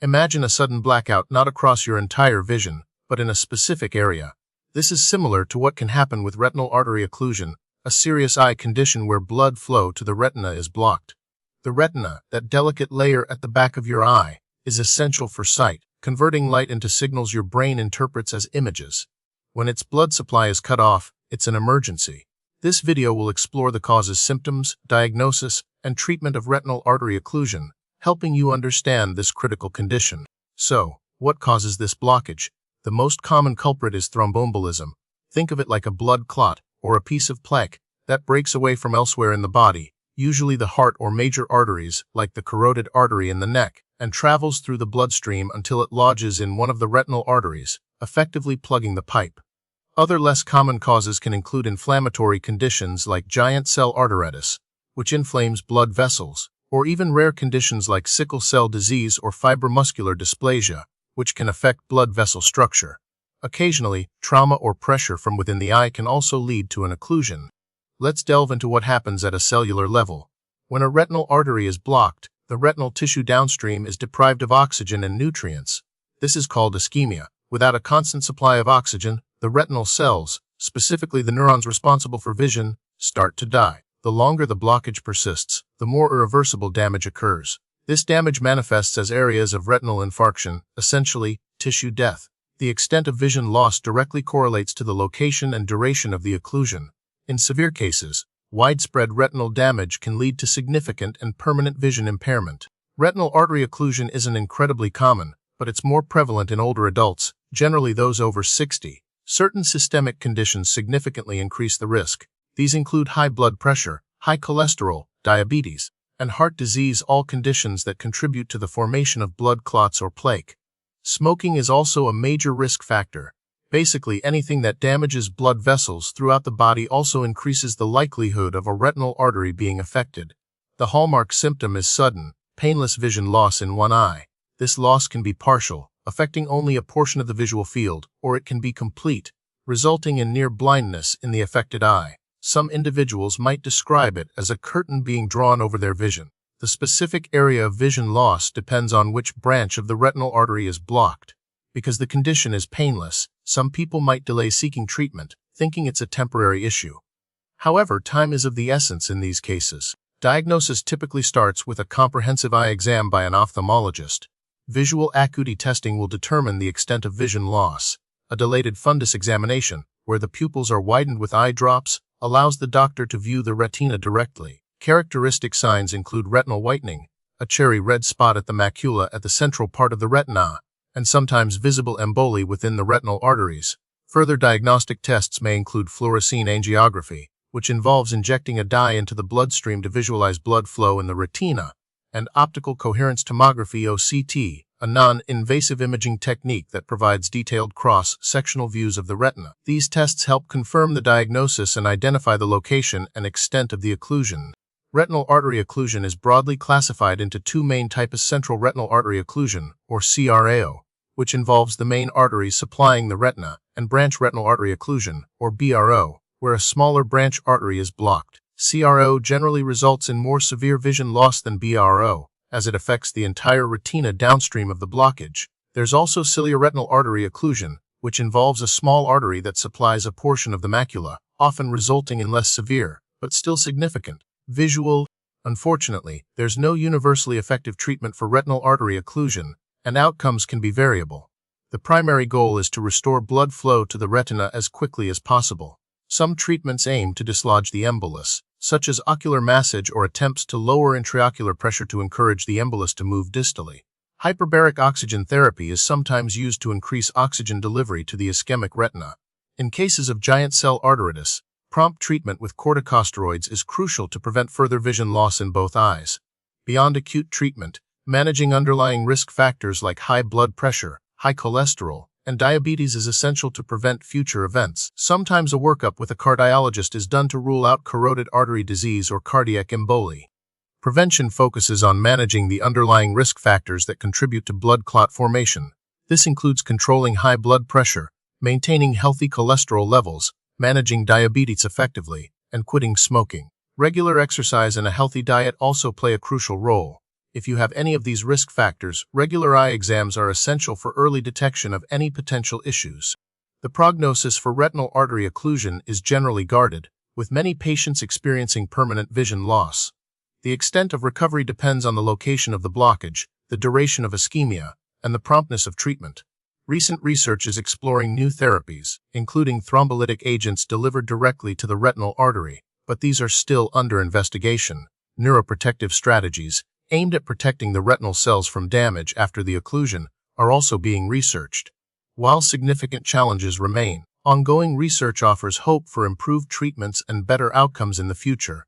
Imagine a sudden blackout not across your entire vision, but in a specific area. This is similar to what can happen with retinal artery occlusion, a serious eye condition where blood flow to the retina is blocked. The retina, that delicate layer at the back of your eye, is essential for sight, converting light into signals your brain interprets as images. When its blood supply is cut off, it's an emergency. This video will explore the causes, symptoms, diagnosis, and treatment of retinal artery occlusion, helping you understand this critical condition. So, what causes this blockage? The most common culprit is thromboembolism. Think of it like a blood clot, or a piece of plaque, that breaks away from elsewhere in the body, usually the heart or major arteries, like the carotid artery in the neck, and travels through the bloodstream until it lodges in one of the retinal arteries, effectively plugging the pipe. Other less common causes can include inflammatory conditions like giant cell arteritis, which inflames blood vessels, or even rare conditions like sickle cell disease or fibromuscular dysplasia, which can affect blood vessel structure. Occasionally, trauma or pressure from within the eye can also lead to an occlusion. Let's delve into what happens at a cellular level. When a retinal artery is blocked, the retinal tissue downstream is deprived of oxygen and nutrients. This is called ischemia. Without a constant supply of oxygen, the retinal cells, specifically the neurons responsible for vision, start to die. The longer the blockage persists, the more irreversible damage occurs. This damage manifests as areas of retinal infarction, essentially, tissue death. The extent of vision loss directly correlates to the location and duration of the occlusion. In severe cases, widespread retinal damage can lead to significant and permanent vision impairment. Retinal artery occlusion isn't incredibly common, but it's more prevalent in older adults, generally those over 60. Certain systemic conditions significantly increase the risk. These include high blood pressure, high cholesterol, diabetes, and heart disease, all conditions that contribute to the formation of blood clots or plaque. Smoking is also a major risk factor. Basically, anything that damages blood vessels throughout the body also increases the likelihood of a retinal artery being affected. The hallmark symptom is sudden, painless vision loss in one eye. This loss can be partial, affecting only a portion of the visual field, or it can be complete, resulting in near blindness in the affected eye. Some individuals might describe it as a curtain being drawn over their vision. The specific area of vision loss depends on which branch of the retinal artery is blocked. Because the condition is painless, some people might delay seeking treatment, thinking it's a temporary issue. However, time is of the essence in these cases. Diagnosis typically starts with a comprehensive eye exam by an ophthalmologist. Visual acuity testing will determine the extent of vision loss. A dilated fundus examination, where the pupils are widened with eye drops, allows the doctor to view the retina directly. Characteristic signs include retinal whitening, a cherry red spot at the macula at the central part of the retina, and sometimes visible emboli within the retinal arteries. Further diagnostic tests may include fluorescein angiography, which involves injecting a dye into the bloodstream to visualize blood flow in the retina, and optical coherence tomography (OCT), a non-invasive imaging technique that provides detailed cross-sectional views of the retina. These tests help confirm the diagnosis and identify the location and extent of the occlusion. Retinal artery occlusion is broadly classified into two main types: central retinal artery occlusion, or CRAO, which involves the main arteries supplying the retina, and branch retinal artery occlusion, or BRO, where a smaller branch artery is blocked. CRO generally results in more severe vision loss than BRO, as it affects the entire retina downstream of the blockage. There's also ciliaretinal artery occlusion, which involves a small artery that supplies a portion of the macula, often resulting in less severe, but still significant, visual. Unfortunately, there's no universally effective treatment for retinal artery occlusion, and outcomes can be variable. The primary goal is to restore blood flow to the retina as quickly as possible. Some treatments aim to dislodge the embolus, such as ocular massage or attempts to lower intraocular pressure to encourage the embolus to move distally. Hyperbaric oxygen therapy is sometimes used to increase oxygen delivery to the ischemic retina. In cases of giant cell arteritis, prompt treatment with corticosteroids is crucial to prevent further vision loss in both eyes. Beyond acute treatment, managing underlying risk factors like high blood pressure, high cholesterol, and diabetes is essential to prevent future events. Sometimes a workup with a cardiologist is done to rule out carotid artery disease or cardiac emboli. Prevention focuses on managing the underlying risk factors that contribute to blood clot formation. This includes controlling high blood pressure, maintaining healthy cholesterol levels, managing diabetes effectively, and quitting smoking. Regular exercise and a healthy diet also play a crucial role. If you have any of these risk factors, regular eye exams are essential for early detection of any potential issues. The prognosis for retinal artery occlusion is generally guarded, with many patients experiencing permanent vision loss. The extent of recovery depends on the location of the blockage, the duration of ischemia, and the promptness of treatment. Recent research is exploring new therapies, including thrombolytic agents delivered directly to the retinal artery, but these are still under investigation. Neuroprotective strategies, aimed at protecting the retinal cells from damage after the occlusion, are also being researched. While significant challenges remain, ongoing research offers hope for improved treatments and better outcomes in the future.